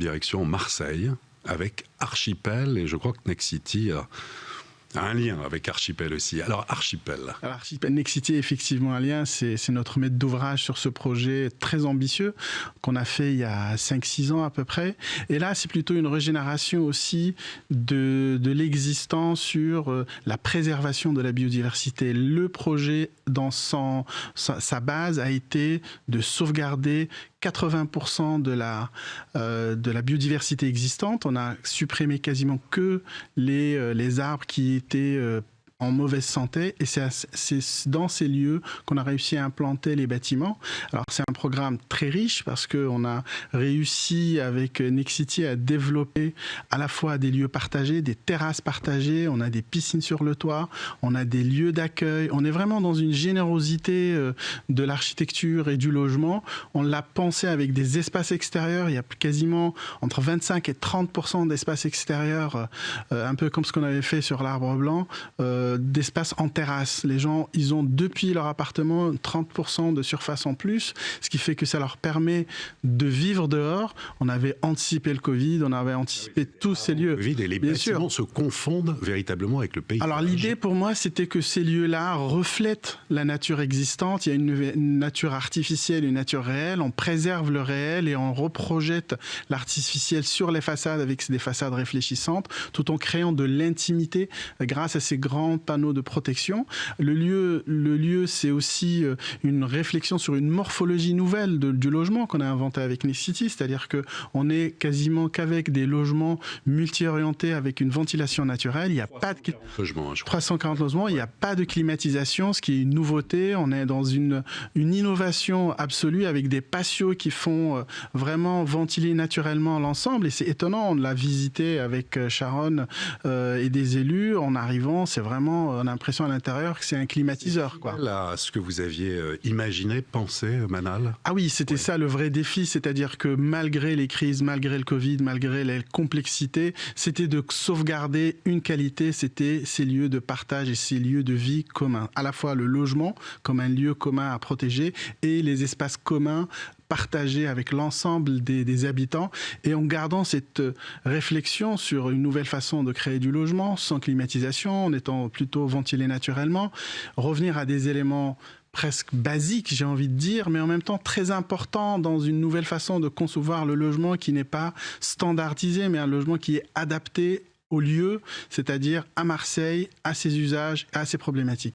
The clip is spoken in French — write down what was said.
direction Marseille avec Archipel, et je crois que Nexity a un lien avec Archipel aussi. Alors Archipel, Nexity, effectivement, un lien, c'est notre maître d'ouvrage sur ce projet très ambitieux qu'on a fait il y a 5-6 ans à peu près. Et là, c'est plutôt une régénération aussi de l'existant sur la préservation de la biodiversité. Le projet, dans sa base, a été de sauvegarder 80% de la biodiversité existante. On a supprimé quasiment que les arbres qui étaient en mauvaise santé, et c'est dans ces lieux qu'on a réussi à implanter les bâtiments. Alors c'est un programme très riche parce qu'on a réussi avec Nexity à développer à la fois des lieux partagés, des terrasses partagées, on a des piscines sur le toit, on a des lieux d'accueil, on est vraiment dans une générosité de l'architecture et du logement. On l'a pensé avec des espaces extérieurs, il y a quasiment entre 25 et 30% d'espaces extérieurs, un peu comme ce qu'on avait fait sur l'Arbre Blanc, d'espace en terrasse. Les gens, ils ont depuis leur appartement 30% de surface en plus, ce qui fait que ça leur permet de vivre dehors. On avait anticipé le Covid, on avait anticipé tous ces lieux. Le Covid et les bâtiments se confondent véritablement avec le paysage. Alors l'idée pour moi, c'était que ces lieux-là reflètent la nature existante. Il y a une nature artificielle, une nature réelle. On préserve le réel et on reprojette l'artificiel sur les façades avec des façades réfléchissantes, tout en créant de l'intimité grâce à ces grands panneaux de protection. Le lieu, c'est aussi une réflexion sur une morphologie nouvelle du logement qu'on a inventé avec Nexity, c'est-à-dire qu'on est quasiment qu'avec des logements multi-orientés avec une ventilation naturelle. Il n'y a pas de 340 logements, il n'y a pas de climatisation, ce qui est une nouveauté. On est dans une innovation absolue avec des patios qui font vraiment ventiler naturellement l'ensemble, et c'est étonnant. On l'a visité avec Sharon et des élus. En arrivant, c'est vraiment, on a l'impression à l'intérieur que c'est un climatiseur, quoi. À ce que vous aviez imaginé, pensé, Manal? Ah oui, c'était ça le vrai défi, c'est-à-dire que malgré les crises, malgré le Covid, malgré les complexités, c'était de sauvegarder une qualité, c'était ces lieux de partage et ces lieux de vie communs. À la fois le logement comme un lieu commun à protéger et les espaces communs partagé avec l'ensemble des habitants, et en gardant cette réflexion sur une nouvelle façon de créer du logement sans climatisation, en étant plutôt ventilé naturellement, revenir à des éléments presque basiques, j'ai envie de dire, mais en même temps très importants dans une nouvelle façon de concevoir le logement qui n'est pas standardisé, mais un logement qui est adapté au lieu, c'est-à-dire à Marseille, à ses usages, à ses problématiques.